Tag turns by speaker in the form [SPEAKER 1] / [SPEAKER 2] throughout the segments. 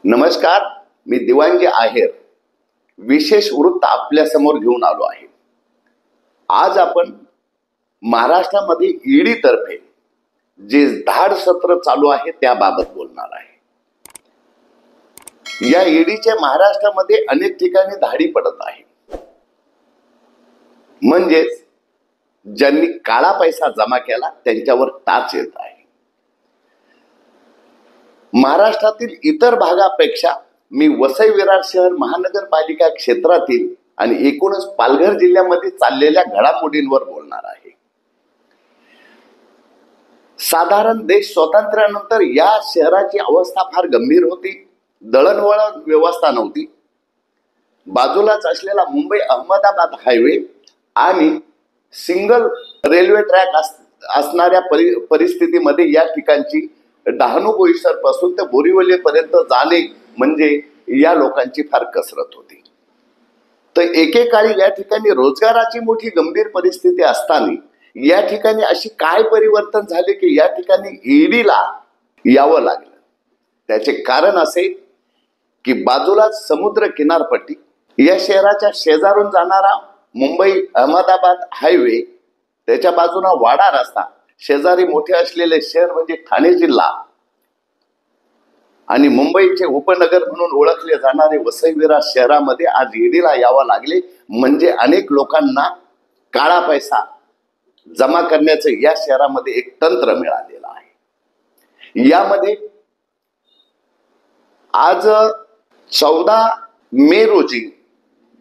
[SPEAKER 1] नमस्कार, मी दिवाणजी आहेर विशेष वृत्त आपल्या समोर घेऊन आलो आहे। आज आपण महाराष्ट्रामध्ये ईडी तर्फे जे धाड सत्र चालू आहे त्याबाबत बोलणार आहे। या ईडीच्या महाराष्ट्रामध्ये अनेक ठिकाणी धाडी पडत आहे। म्हणजेच ज्यांनी काळा पैसा जमा केला त्यांच्यावर टाच येत आहे। महाराष्ट्रातील इतर भागापेक्षा मी वसई विरार शहर महानगरपालिका क्षेत्रातील आणि एकूणच पालघर जिल्ह्यामध्ये चाललेल्या घडामोडींवर बोलणार आहे। साधारण देश स्वातंत्र्यानंतर या शहराची अवस्था फार गंभीर होती। दळणवळण व्यवस्था नव्हती। बाजूलाच असलेला मुंबई अहमदाबाद हायवे आणि सिंगल रेल्वे ट्रॅक असणाऱ्या परिस्थितीमध्ये या ठिकाणची डहाणू बोईसर पासून ते बोरीवलीपर्यंत जाणे म्हणजे या लोकांची फार कसरत होती। तर एकेकाळी या ठिकाणी रोजगाराची मोठी गंभीर परिस्थिती असताना या ठिकाणी अशी काय परिवर्तन झाले की या ठिकाणी ईडीला यावं लागलं। त्याचे कारण असे की बाजूलाच समुद्र किनारपट्टी, या शहराच्या शेजारून जाणारा मुंबई अहमदाबाद हायवे, त्याच्या बाजूला वाडा रस्ता, शेजारी मोठे असलेले शहर म्हणजे ठाणे जिल्हा आणि मुंबईचे उपनगर म्हणून ओळखले जाणारे वसई विरार शहरामध्ये आज ईडीला यावं लागले। म्हणजे अनेक लोकांना काळा पैसा जमा करण्याचं या शहरामध्ये एक तंत्र मिळालेलं आहे। यामध्ये आज 14 मे रोजी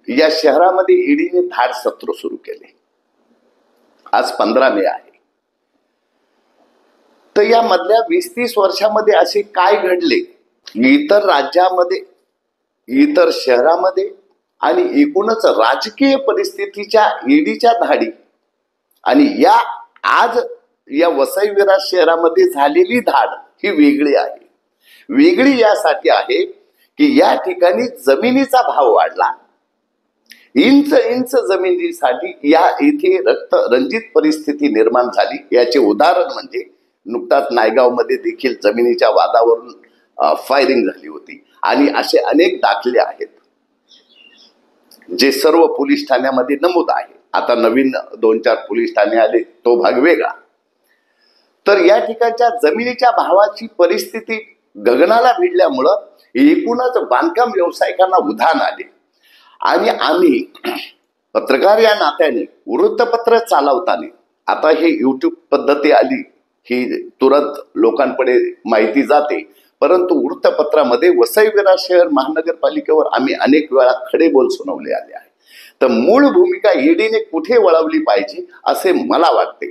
[SPEAKER 1] या शहरामध्ये ईडीने धाड सत्र सुरू केले। आज 15 मे आहे। तर या मधल्या 20-30 वर्षामध्ये असे काय घडले इतर राज्यामध्ये, इतर शहरामध्ये आणि एकूणच राजकीय परिस्थितीच्या ईडीच्या धाडी आणि या आज या वसई विरार शहरामध्ये झालेली धाड ही वेगळी आहे। वेगळी यासाठी आहे की या ठिकाणी जमिनीचा भाव वाढला। इंच इंच जमिनीसाठी या इथे रंजित परिस्थिती निर्माण झाली। याचे उदाहरण म्हणजे नुकताच नायगाव मध्ये देखील जमिनीच्या वादावरून फायरिंग झाली होती आणि असे अनेक दाखले आहेत जे सर्व पोलीस ठाण्यामध्ये नमूद आहे। आता नवीन 2-4 पोलीस ठाणे आले, तो भाग वेगळा। तर या ठिकाणच्या जमिनीच्या भावाची परिस्थिती गगनाला भिडल्यामुळं एकूणच बांधकाम व्यावसायिकांना उधाण आले आणि आम्ही पत्रकार या नात्याने वृत्तपत्र चालवताना, आता हे YouTube पद्धती आली ही तुरंत लोकांकडे माहिती जाते, परंतु वृत्तपत्रामध्ये वसई विरार शहर महानगरपालिकेवर आम्ही अनेक वेळा खडे बोल सुनावले आले आहे। तर मूळ भूमिका ईडीने कुठे वळवली पाहिजे असे मला वाटते।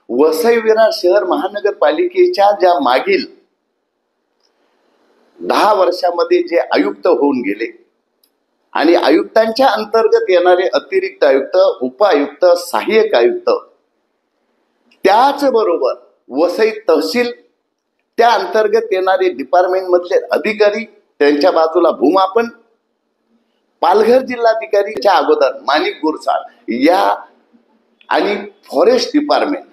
[SPEAKER 1] वसई विरार शहर महानगरपालिकेच्या ज्या मागील 10 वर्षामध्ये जे आयुक्त होऊन गेले आणि आयुक्तांच्या अंतर्गत येणारे अतिरिक्त आयुक्त, उपायुक्त, सहाय्यक आयुक्त, त्याचबरोबर वसई तहसील, त्या अंतर्गत येणारे डिपार्टमेंट मधले अधिकारी, त्यांच्या बाजूला भूमापन, पालघर जिल्हाधिकारीच्या अगोदर माणिक गुरसाळ या आणि फॉरेस्ट डिपार्टमेंट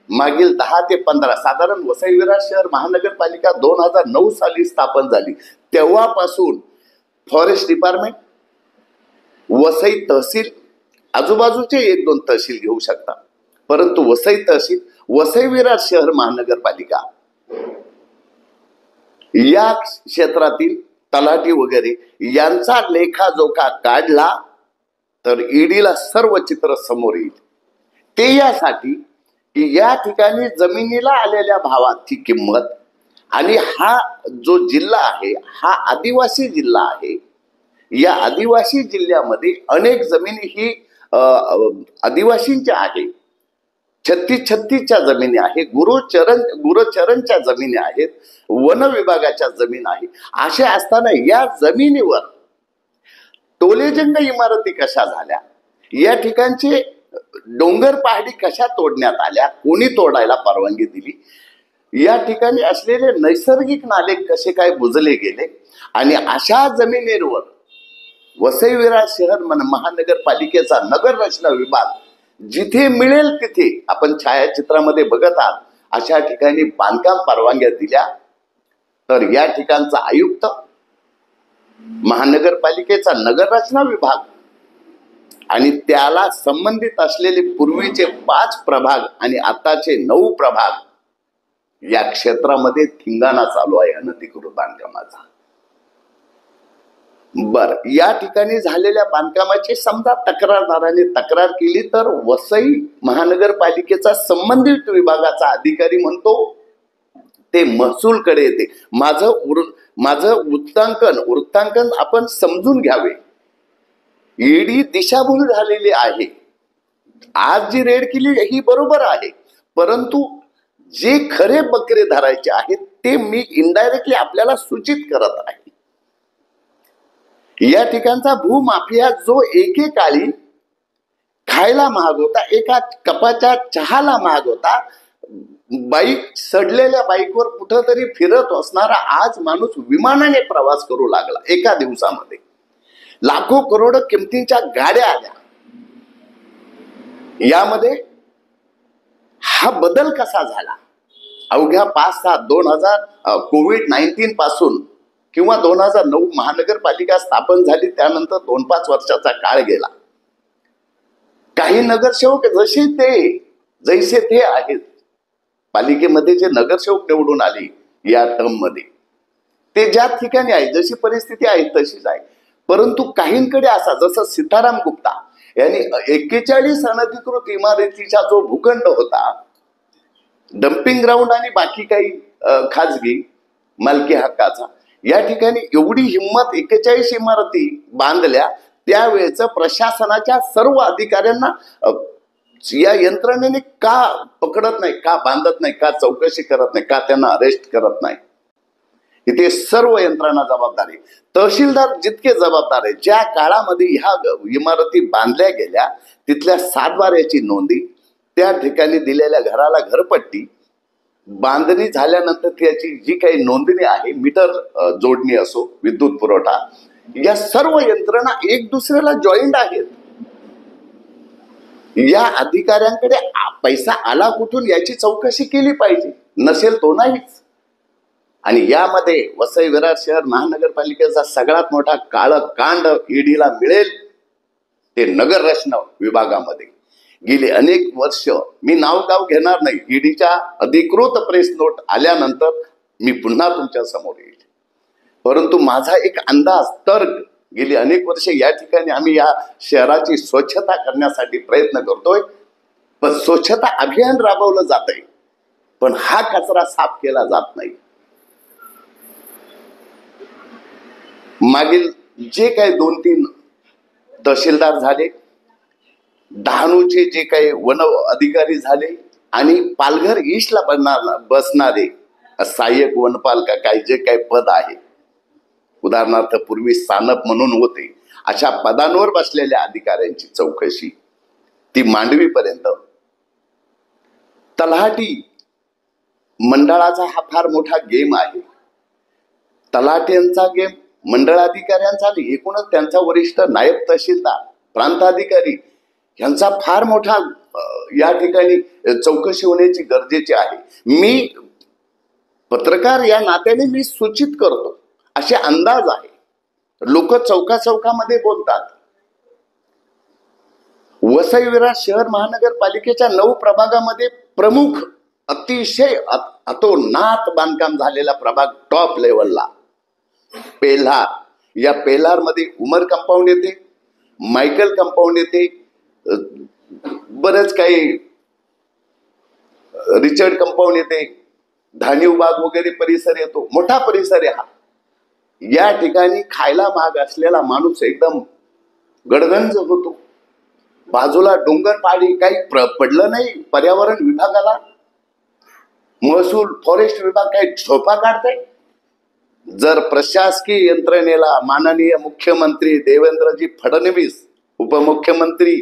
[SPEAKER 1] मागील 10 ते 15 साधारण वसई विरार शहर महानगरपालिका 2009 साली स्थापन झाली तेव्हापासून फॉरेस्ट डिपार्टमेंट, वसई तहसील, आजूबाजूचे 1-2 तहसील घेऊ शकता, परंतु वसई तहसील, वसई विरार शहर महानगरपालिका या क्षेत्रातील तलाठी वगैरे यांचा लेखाजोखा काढला तर ईडीला सर्व चित्र समोर येईल। ते यासाठी की या ठिकाणी जमिनीला आलेल्या भावाची किंमत आणि हा जो जिल्हा आहे हा आदिवासी जिल्हा आहे। या आदिवासी जिल्ह्यामध्ये अनेक जमिनी ही आदिवासींच्या आहे, 36-36च्या जमिनी आहे, गुरुचरणच्या जमिनी आहेत, वन विभागाच्या जमीन आहे। असे असताना या जमिनीवर टोलेजंग इमारती कशा झाल्या, या ठिकाणचे डोंगर पहाडी कशा तोडण्यात आल्या, कोणी तोडायला परवानगी दिली, या ठिकाणी असलेले नैसर्गिक नाले कसे काय बुजले गेले आणि अशा जमिनीवर वसई विरार शहर महानगरपालिकेचा नगर रचना विभाग जिथे मिळेल तिथे, आपण छायाचित्रामध्ये बघत आहात अशा ठिकाणी बांधकाम परवानग्या दिल्या तर या ठिकाणचा आयुक्त महानगरपालिकेचा नगररचना विभाग आणि त्याला संबंधित असलेले पूर्वीचे 5 प्रभाग आणि आताचे 9 प्रभाग या क्षेत्रामध्ये थिंगाणा चालू आहे अनधिकृत बांधकामाचा. या ठिकाणी झालेल्या बांधकामाची समजा तक्रारदाराने तक्रार केली तर वसई महानगरपालिकेचा संबंधित विभागाचा अधिकारी म्हणतो ते महसूलकडे येते. माझं वृत्तांकन आपण समजून घ्यावे. ईडी दिशाभूल झालेली आहे. आज जी रेड केली ही बरोबर आहे, परंतु जे खरे बकरे धरायचे आहेत ते मी इनडायरेक्टली आपल्याला सूचित करत आहे. या ठिकाणचा भूमाफिया जो एकेकाळी खायला महाग होता, एका कपाच्या चहाला महाग होता, सडलेल्या बाईकवर कुठंतरी फिरत असणारा आज माणूस विमानाने प्रवास करू लागला. एका दिवसामध्ये लाखो करोड किमतीच्या गाड्या आल्या. यामध्ये हा बदल कसा झाला? अवघ्या 5-6 कोविड-19 पासून किंवा 2009 महानगरपालिका स्थापन झाली, त्यानंतर 2-5 वर्षाचा काळ गेला. काही नगरसेवक जैसे ते आहेत, पालिकेमध्ये जे नगरसेवक निवडून आले या टर्म मध्ये, ते ज्या ठिकाणी आहे जशी परिस्थिती आहे तशीच आहे. परंतु काहींकडे असा, जसं सीताराम गुप्ता यांनी 41 अनधिकृत इमारतीचा जो भूखंड होता, डम्पिंग ग्राउंड आणि बाकी काही खाजगी मालकी हक्काचा, या ठिकाणी एवढी हिंमत 41 इमारती बांधल्या. त्यावेळेच प्रशासनाच्या सर्व अधिकाऱ्यांना या यंत्रणेने का पकडत नाही, का बांधत नाही, का चौकशी करत नाही, का त्यांना अरेस्ट करत नाही? इथे सर्व यंत्रणा जबाबदार आहे. तहसीलदार जितके जबाबदार आहे. ज्या काळामध्ये ह्या इमारती बांधल्या गेल्या तिथल्या 7 बाऱ्याची नोंदी, त्या ठिकाणी दिलेल्या घराला घरपट्टी, बांधणी झाल्यानंतर त्याची जी काही नोंदणी आहे, मीटर जोडणी असो, विद्युत पुरवठा, या सर्व यंत्रणा एक दुसऱ्याला जॉईंट आहेत. या अधिकाऱ्यांकडे पैसा आला कुठून याची चौकशी केली पाहिजे, नसेल तो नाहीच. आणि यामध्ये वसई विरार शहर महानगरपालिकेचा सगळ्यात मोठा काळकांड ईडीला मिळेल ते नगररचना विभागामध्ये. गेली अनेक वर्ष, मी नाव घेणार नाही, ईडीच्या अधिकृत प्रेस नोट आल्यानंतर मी पुन्हा तुमच्या समोर येईल. परंतु माझा एक अंदाज, तर्क, गेली अनेक वर्षे या ठिकाणी आम्ही या शहराची स्वच्छता करण्यासाठी प्रयत्न करतोय, पण स्वच्छता अभियान राबवलं जात आहे, पण हा कचरा साफ केला जात नाही. मागील जे काही 2-3 तहसीलदार झाले, डहाणूचे जे काही वन अधिकारी झाले आणि पालघर ईस्टला बसणारे सहाय्यक वनपाल का काही जे काही पद आहे, उदाहरणार्थ पूर्वी सानप म्हणून होते, अशा पदांवर बसलेल्या अधिकाऱ्यांची चौकशी ती मांडवीपर्यंत. तलाठी मंडळाचा हा फार मोठा गेम आहे. तलाट्यांचा गेम, मंडळाधिकाऱ्यांचा, एकूणच त्यांचा वरिष्ठ नायब तहसीलदार, प्रांताधिकारी यांचा फार मोठा या ठिकाणी चौकशी होण्याची गरजेची आहे. मी पत्रकार या नात्याने मी सूचित करतो, असे अंदाज आहे. लोक चौकामध्ये बोलतात. वसई विरार शहर महानगरपालिकेच्या 9 प्रभागामध्ये प्रमुख, अतिशय अतोनात बांधकाम झालेला प्रभाग टॉप लेवलला पेल्हार. या पेल्हार मध्ये उमर कंपाऊंड येते, मायकल कंपाऊंड येते, बरेच काही रिचर्ड कंपाऊंड येते, धानीव बाग वगैरे परिसर येतो. मोठा परिसर आहे हा. या ठिकाणी खायला महाग असलेला माणूस एकदम गडगंज होतो. बाजूला डोंगर पहाडी, काही पडलं नाही पर्यावरण विभागाला, महसूल फॉरेस्ट विभाग काही झोपा काढताय. जर प्रशासकीय यंत्रणेला माननीय मुख्यमंत्री देवेंद्रजी फडणवीस, उपमुख्यमंत्री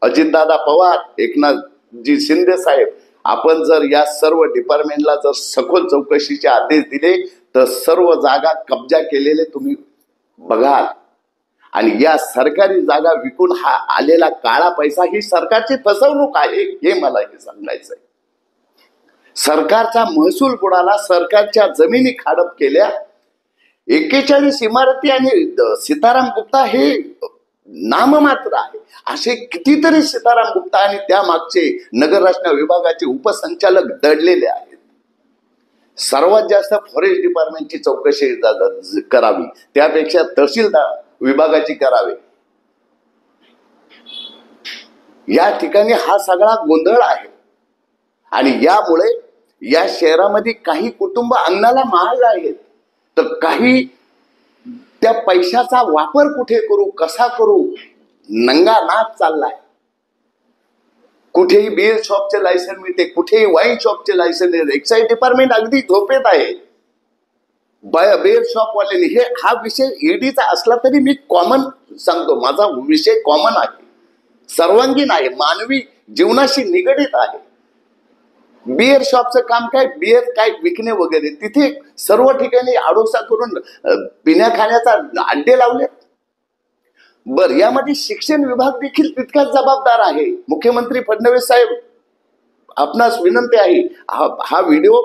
[SPEAKER 1] अजितदादा पवार, एकनाथजी शिंदे साहेब, आपण जर या सर्व डिपार्टमेंटला जर सखोल चौकशीचे आदेश दिले तर सर्व जागा कब्जा केलेले तुम्ही बघाल. आणि या सरकारी जागा विकून हा आलेला काळा पैसा ही सरकारची फसवणूक आहे, हे मला हे सांगायचंय. सरकारचा महसूल बुडाला, सरकारच्या जमिनी खाडप केल्या. 41 इमारती आणि सीताराम गुप्ता हे नाममात्र आहे. असे कितीतरी सीताराम गुप्ता आणि त्या मागचे नगर रचना विभागाचे उपसंचालक दडलेले आहेत. सर्वात जास्त फॉरेस्ट डिपार्टमेंटची चौकशी करावी, त्यापेक्षा तहसीलदार विभागाची करावी. या ठिकाणी हा सगळा गोंधळ आहे. आणि यामुळे या शहरामध्ये काही कुटुंब अन्नाला महाग आहेत, तर काही त्या पैशाचा वापर कुठे करू, कसा करू, नंगा नाच चाललाय. कुठेही बिअर शॉपचे लायसन मिळते, कुठेही वाईन शॉपचे लायसन मिळते. एक्साइज डिपार्टमेंट अगदी झोपेत आहे. बिअर शॉप वाल्याने हा विषय ईडीचा असला तरी मी कॉमन सांगतो, माझा विषय कॉमन आहे, सर्वांगीण आहे, मानवी जीवनाशी निगडित आहे. बिअर शॉपचं काम काय, बिअर काय विकणे वगैरे. तिथे सर्व ठिकाणी आडोसा करून पिण्या खाण्याचा अड्डे लावले. बर, यामध्ये शिक्षण विभाग देखील तितकाच जबाबदार आहे. मुख्यमंत्री फडणवीस साहेब, आपणास विनंती आहे, हा व्हिडिओ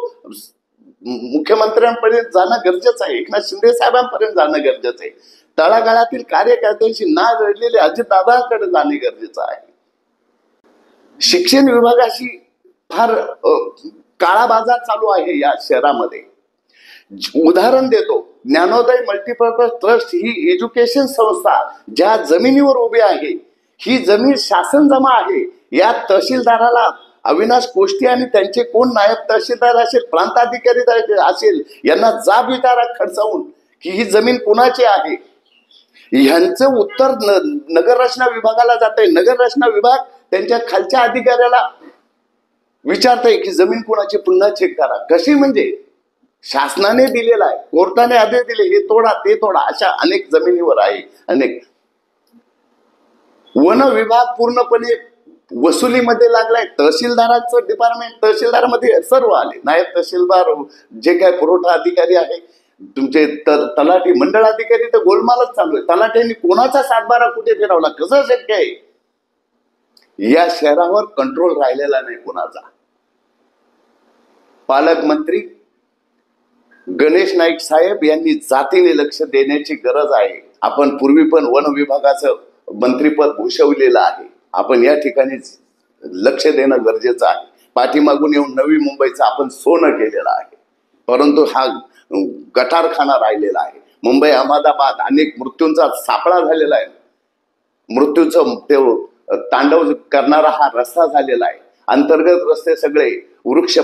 [SPEAKER 1] मुख्यमंत्र्यांपर्यंत जाणं गरजेचं आहे, एकनाथ शिंदे साहेबांपर्यंत जाणं गरजेचं आहे, तळागाळातील कार्यकर्त्यांशी ना जडलेले अजितदादांकडे जाणे गरजेचं आहे. शिक्षण विभागाशी फार काळा बाजार चालू आहे या शहरामध्ये. उदाहरण देतो, ज्ञानोदय मल्टीपर्पज ट्रस्ट ही एज्युकेशन संस्था ज्या जमिनीवर उभी आहे, ही जमीन शासन जमा आहे. या तहसीलदाराला अविनाश कोष्टी आणि त्यांचे कोण नायब तहसीलदार असेल, प्रांताधिकारी असेल, यांना जाब विचारा खडसावून की ही जमीन कुणाची आहे. ह्यांचं उत्तर नगर रचना विभागाला जात आहे. नगर रचना विभाग त्यांच्या खालच्या अधिकाऱ्याला विचारतंय की जमीन कुणाची, पुन्हा चेक करा. कशी म्हणजे शासनाने दिलेला आहे, कोर्टाने आदेश दिले, हे तोडा ते तोडा, अशा अनेक जमिनीवर आहे. अनेक वन विभाग पूर्णपणे वसुलीमध्ये लागलाय. तहसीलदारांचं डिपार्टमेंट, तहसीलदारमध्ये सर्व आले, नायब तहसीलदार, जे काय पुरवठा अधिकारी आहे, तुमचे तलाठी मंडळ अधिकारी, तर गोलमालच चालू आहे. तलाठ्यांनी कोणाचा सातबारा कुठे फिरवला, कसं शक्य आहे. या शहरावर कंट्रोल राहिलेला नाही कोणाचा. पालकमंत्री गणेश नाईक साहेब यांनी जातीने लक्ष देण्याची गरज आहे. आपण पूर्वी पण वन विभागाचं मंत्रीपद भूषवलेलं आहे. आपण या ठिकाणी लक्ष देणं गरजेचं आहे. पाठीमागून येऊन नवी मुंबईचं आपण सोनं केलेलं आहे, परंतु हा गटारखाना राहिलेला आहे. मुंबई अहमदाबाद अनेक मृत्यूंचा सापळा झालेला आहे. मृत्यूचं ते तांडव करणारा हा रस्ता झालेला आहे. अंतर्गत रस्ते सगळे, वृक्ष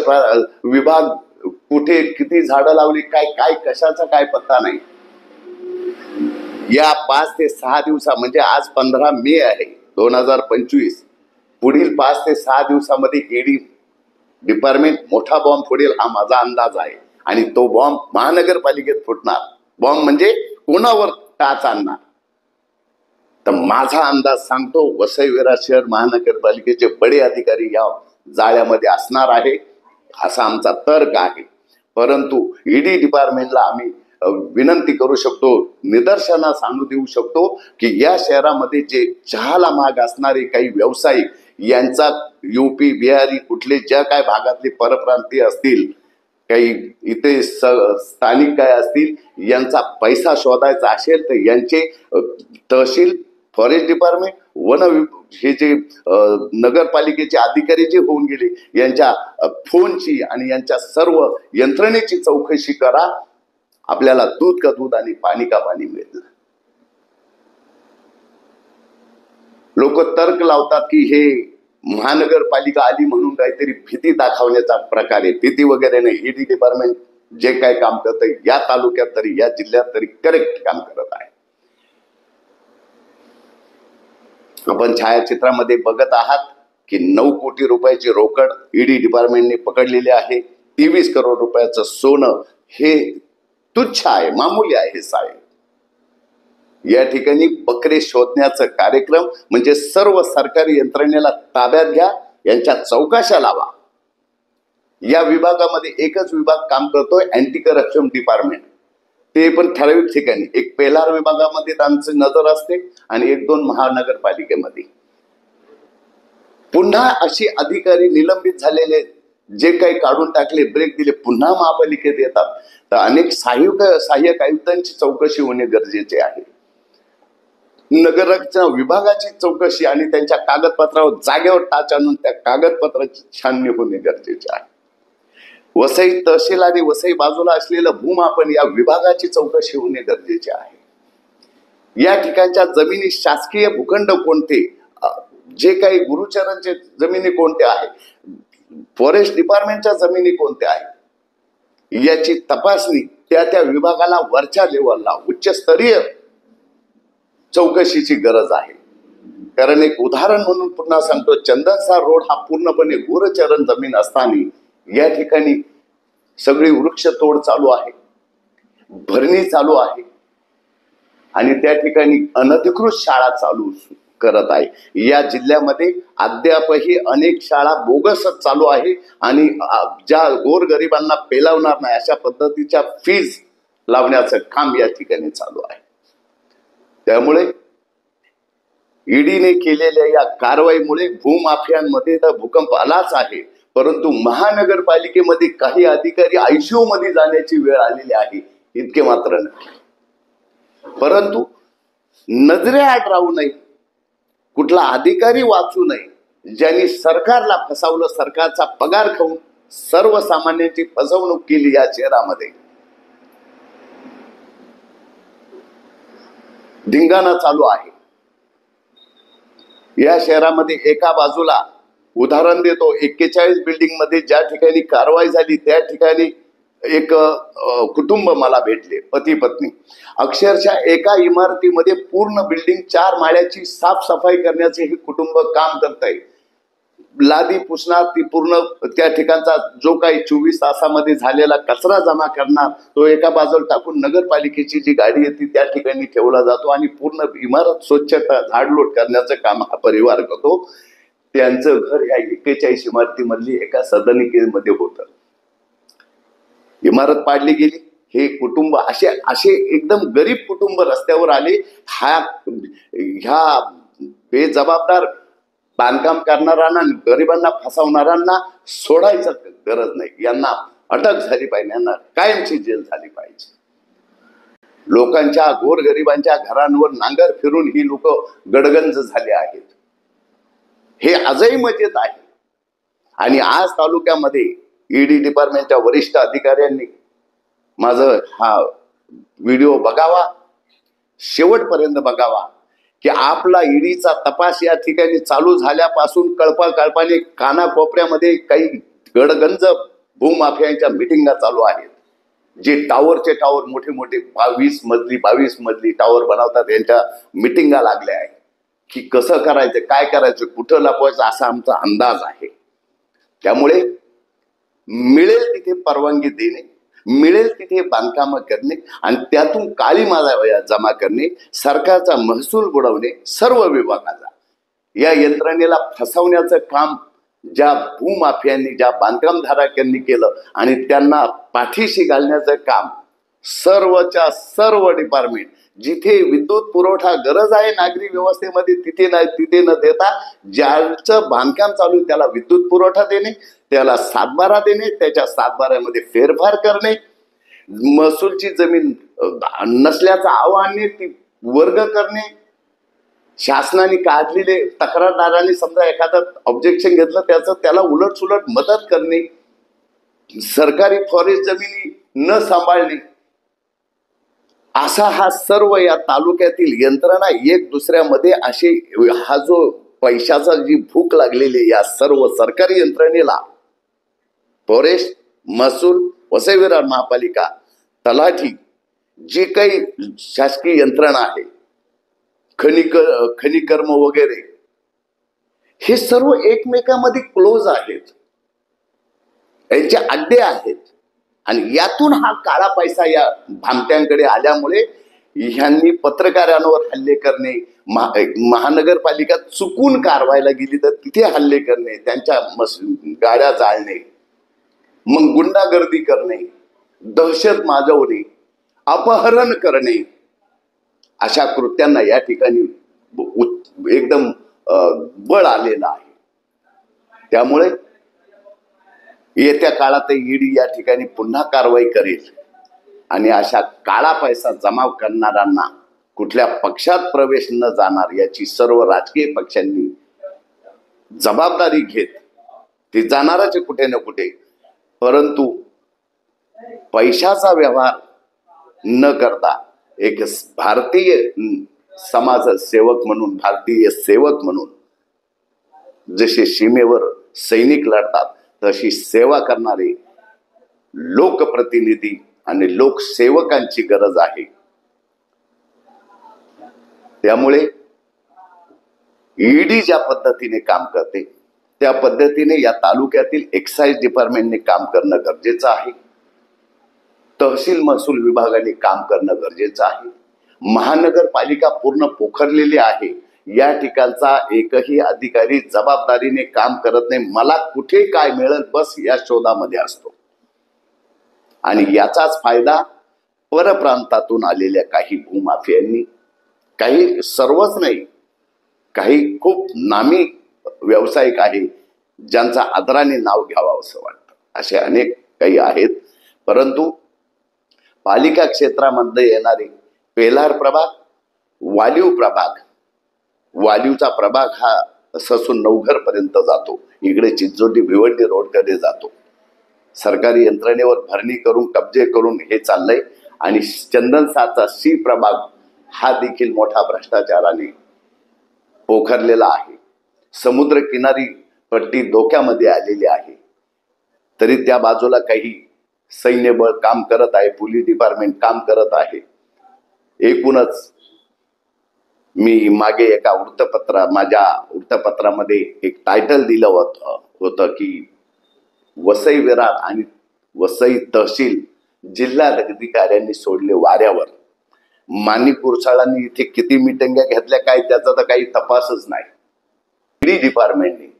[SPEAKER 1] विभाग कुठे किती झाडं लावली, काय काय कशाचा काय पत्ता नाही. या 5 ते 6 दिवसा, म्हणजे आज 15 मे आहे 2025, पुढील 5 ते 6 दिवसामध्ये ईडी डिपार्टमेंट मोठा बॉम्ब फोडेल हा माझा अंदाज आहे. आणि तो बॉम्ब महानगरपालिकेत फुटणार. बॉम्ब म्हणजे कोणावर टाच आणणार. तर माझा अंदाज सांगतो, वसई विरार शहर महानगरपालिकेचे बडे अधिकारी या जाळ्यामध्ये असणार आहे, असा आमचा तर्क आहे. परंतु ईडी डिपार्टमेंटला आम्ही विनंती करू शकतो, निदर्शनास आणू देऊ शकतो की या शहरामध्ये जे चहाला माग असणारे काही व्यावसायिक, यांचा यूपी बिहारी कुठले ज्या काय भागातले परप्रांतीय असतील, काही इथे स्थानिक काय असतील, यांचा पैसा शोधायचा असेल तर यांचे तहसील, फॉरेस्ट डिपार्टमेंट, वन हे जे नगरपालिकेचे अधिकारी जे होऊन गेले, यांच्या फोनची आणि यांच्या सर्व यंत्रणेची चौकशी करा. आपल्याला दूध का दूध आणि पाणी का पाणी मिळेल. लोक तर्क लावतात की हे महानगरपालिका आली म्हणून काहीतरी भीती दाखवण्याचा प्रकार आहे. भीती वगैरे नाही. ईडी डिपार्टमेंट जे काय काम करत आहे या तालुक्यात तरी, या जिल्ह्यात तरी करेक्ट काम करत आहे. आपण छायाचित्रामध्ये बघत आहात की 9 कोटी रुपयाची रोकड ईडी डिपार्टमेंटने पकडलेली आहे. 23 करोड रुपयाचं सोनं हे तुच्छ आहे, मामूली आहे साहेब. या ठिकाणी बकरे शोधण्याचा कार्यक्रम म्हणजे सर्व सरकारी यंत्रणेला ताब्यात घ्या, यांच्या चौकशा लावा. या विभागामध्ये एकच विभाग काम करतोय, अँटी करप्शन डिपार्टमेंट. ते पण ठराविक ठिकाणी, एक पेलार विभागामध्ये त्यांची नजर असते आणि 1-2 महानगरपालिकेमध्ये. पुन्हा अशी अधिकारी निलंबित झालेले जे काही काढून टाकले, ब्रेक दिले, पुन्हा महापालिकेत येतात. तर अनेक सहाय्यक आयुक्तांची चौकशी होणे गरजेचे आहे. नगराच्या विभागाची चौकशी आणि त्यांच्या कागदपत्रावर जागेवर टाच आणून त्या कागदपत्राची छाननी होणे गरजेचे आहे. वसई तहसील आणि वसई बाजूला असलेलं भूमापन या विभागाची चौकशी होणे गरजेचे आहे. या ठिकाणच्या जमिनी शासकीय भूखंड कोणते, जे काही गुरुचरणचे जमिनी कोणत्या आहेत, फॉरेस्ट डिपार्टमेंटच्या जमिनी कोणत्या आहेत, याची तपासणी त्या त्या विभागाला वरच्या लेवलला उच्चस्तरीय चौकशीची गरज आहे. कारण एक उदाहरण म्हणून पुन्हा सांगतो, चंदनसा रोड हा पूर्णपणे गुरचरण जमीन असताना या ठिकाणी सगळी वृक्षतोड चालू आहे, भरणी चालू आहे आणि त्या ठिकाणी अनधिकृत शाळा चालू करत आहे. या जिल्ह्यामध्ये अद्यापही अनेक शाळा बोगसच चालू आहे आणि ज्या गोरगरिबांना पेलावणार नाही अशा पद्धतीच्या फीज लावण्याचं काम या ठिकाणी चालू आहे. त्यामुळे ईडीने केलेल्या या कारवाईमुळे भूमाफियांमध्ये तर भूकंप आलाच आहे, परंतु महानगरपालिकेमध्ये काही अधिकारी आयसीयू मध्ये जाण्याची वेळ आलेली आहे, इतके मात्र नाही. परंतु नजरेआड राहू नये, कुठला अधिकारी वाचू नये, ज्यांनी सरकारला फसवलं, सरकारचा पगार खाऊन सर्वसामान्यांची फसवणूक केली या शहरामध्ये. धिंगाणा चालू आहे या शहरामध्ये. एका बाजूला उदाहरण देतो, 41 बिल्डिंग मध्ये ज्या ठिकाणी कारवाई झाली त्या ठिकाणी एक कुटुंब मला भेटले, पती पत्नी. अक्षरशः एका इमारतीमध्ये पूर्ण बिल्डिंग 4 माळ्याची साफसफाई करण्याचे हे कुटुंब काम करत आहे. लादी पुसणार, ती पूर्ण त्या ठिकाणचा जो काही 24 तासामध्ये झालेला कचरा जमा करणार, तो एका बाजूला टाकून नगरपालिकेची जी गाडी येते त्या ठिकाणी ठेवला जातो आणि पूर्ण इमारत स्वच्छता झाडलोट करण्याचं काम हा परिवार करतो. त्यांचं घर या 41 इमारतीमधली एका सदनिकेमध्ये होतं. इमारत पाडली गेली. हे कुटुंब असे एकदम गरीब कुटुंब रस्त्यावर आले. ह्या बेजबाबदार बांधकाम करणाऱ्यांना, गरिबांना फसवणाऱ्यांना सोडायचं गरज नाही. यांना अटक झाली पाहिजे, यांना कायमची जेल झाली पाहिजे. लोकांच्या, गोरगरिबांच्या घरांवर नांगर फिरून ही लोक गडगंज झाले आहेत. हे आजही मजेत आहे. आणि आज तालुक्यामध्ये ईडी डिपार्टमेंटच्या वरिष्ठ अधिकाऱ्यांनी माझं हा व्हिडिओ बघावा, शेवटपर्यंत बघावा, की आपला ईडीचा तपास या ठिकाणी चालू झाल्यापासून कळपाने कानाकोपऱ्यामध्ये काही गडगंज भूमाफियांच्या मिटिंगा चालू आहेत. जे टावरचे टावर मोठे मोठे 22 मजली टावर बनवतात, यांच्या मिटिंगा लागल्या आहेत की कसं करायचं, काय करायचं, कुठं लपवायचं, असा आमचा अंदाज आहे. त्यामुळे मिळेल तिथे परवानगी देणे, मिळेल तिथे बांधकाम करणे आणि त्यातून काळी माल जमा करणे, सरकारचा महसूल बुडवणे, सर्व विभागाचा या यंत्रणेला फसवण्याचं काम ज्या भूमाफियांनी, ज्या बांधकामधारकांनी केलं आणि त्यांना पाठीशी घालण्याचं काम सर्वच्या सर्व डिपार्टमेंट, जिथे विद्युत पुरवठा गरज आहे नागरी व्यवस्थेमध्ये तिथे न देता ज्याचं बांधकाम चालू आहे त्याला विद्युत पुरवठा देणे, त्याला 7/12 देणे, त्याच्या 7/12मध्ये फेरफार करणे, महसूलची जमीन नसल्याचं आव्हाने ती वर्ग करणे, शासनाने काढलेले तक्रारदारांनी समजा एखादं ऑब्जेक्शन घेतलं त्याला उलटसुलट मदत करणे, सरकारी फॉरेस्ट जमिनी न सांभाळणे, असा हा सर्व या तालुक्यातील यंत्रणा एक दुसऱ्यामध्ये असे हा जो पैशाचा जी भूक लागलेली या सर्व सरकारी यंत्रणेला फॉरेस्ट, महसूल, वसई विरार महापालिका, तलाठी, जे काही शासकीय यंत्रणा आहे, खनिकर्म वगैरे, हे सर्व एकमेकांमध्ये क्लोज आहेत, यांचे अड्डे आहेत आणि यातून हा काळा पैसा या भामट्यांकडे आल्यामुळे ह्यांनी पत्रकारांवर हल्ले करणे, महानगरपालिका चुकून कारवाईला गेली तर तिथे हल्ले करणे, त्यांच्या गाड्या जाळणे, मग गुंडागर्दी करणे, दहशत माजवणे, अपहरण करणे, अशा कृत्यांना या ठिकाणी एकदम बळ आलेलं आहे. त्यामुळे येत्या काळात ईडी या ठिकाणी पुन्हा कारवाई करेल आणि अशा काळा पैसा जमा करणाऱ्यांना कुठल्या पक्षात प्रवेश न जाणार याची सर्व राजकीय पक्षांनी जबाबदारी घेत ते जाणारच कुठे ना कुठे, परंतु पैशाचा व्यवहार न करता एक भारतीय समाज सेवक म्हणून, भारतीय सेवक म्हणून जसे सीमेवर सैनिक लढतात तशी सेवा करणारे लोकप्रतिनिधी आणि लोकसेवकांची गरज आहे. त्यामुळे ईडी ज्या पद्धतीने काम करते त्या पद्धतीने या तालुक्यातील एक्साइज डिपार्टमेंटने काम करणं गरजेचं आहे. तहसील महसूल विभागाने काम करणं गरजेचं आहे. महानगरपालिका पूर्ण पोखरलेली आहे. या ठिकाणचा एकही अधिकारी जबाबदारीने काम करत नाही. मला कुठे काय मिळेल बस या शोधामध्ये असतो आणि याचाच फायदा परप्रांतातून आलेल्या काही भूमाफियांनी, काही सर्वच नाही, काही खूप नामी व्यावसायिक आहे ज्यांचा आदराने नाव घ्यावं असं वाटतं, असे अनेक काही आहेत. परंतु पालिका क्षेत्रामध्ये येणारे पेलार प्रभाग, वालीव प्रभाग, वालीवचा प्रभाग हा ससून नवघर पर्यंत जातो, इकडे चिंचोटी भिवंडी रोडकडे जातो. सरकारी यंत्रणेवर भरणी करून कब्जे करून हे चाललंय आणि चंदन 7चा सी प्रभाग हा देखील मोठा भ्रष्टाचाराने पोखरलेला आहे. समुद्र किनारी पट्टी धोक्यामध्ये आलेली आहे, तरी त्या बाजूला काही सैन्यबळ काम करत आहे, पोलीस डिपार्टमेंट काम करत आहे. एकूणच मी मागे एका माझ्या वृत्तपत्रामध्ये एक टायटल दिलं होतं की वसई विरार आणि वसई तहसील जिल्हाधिकाऱ्यांनी सोडले वाऱ्यावर. माणिक गुरसाळांनी इथे किती मिटिंगा घेतल्या काय त्याचा तर काही तपासच नाही. ईडी डिपार्टमेंटने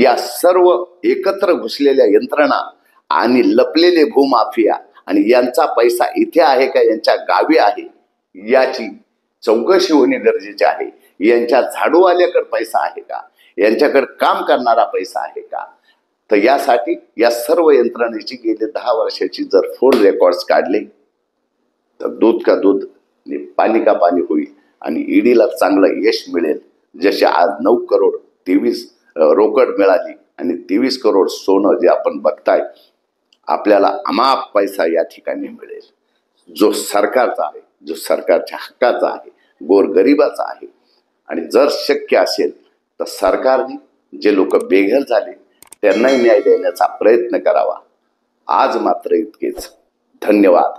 [SPEAKER 1] या सर्व एकत्र घुसलेल्या यंत्रणा आणि लपलेले भूमाफिया आणि यांचा पैसा इथे आहे का यांच्या गावी आहे याची चौकशी होणे गरजेचे आहे. यांच्या झाडूवाल्याकडे पैसा आहे का, यांच्याकडे काम करणारा पैसा आहे का, तर यासाठी या सर्व यंत्रणेची गेले 10 वर्षाची जर फोन रेकॉर्ड्स काढले तर दूध का दूध पाणी का पाणी होईल आणि ईडीला चांगलं यश मिळेल. जसे आज 9 करोड 23 रोकड मिळाली आणि 23 करोड सोनं जे आपण बघताय, आपल्याला अमाप पैसा या ठिकाणी मिळेल जो सरकारचा आहे, जो सरकारच्या हक्काचा आहे, गोरगरिबाचा आहे. आणि जर शक्य असेल तर सरकारने जे लोक बेघर झाले त्यांनाही न्याय देण्याचा प्रयत्न करावा. आज मात्र इतकेच. धन्यवाद.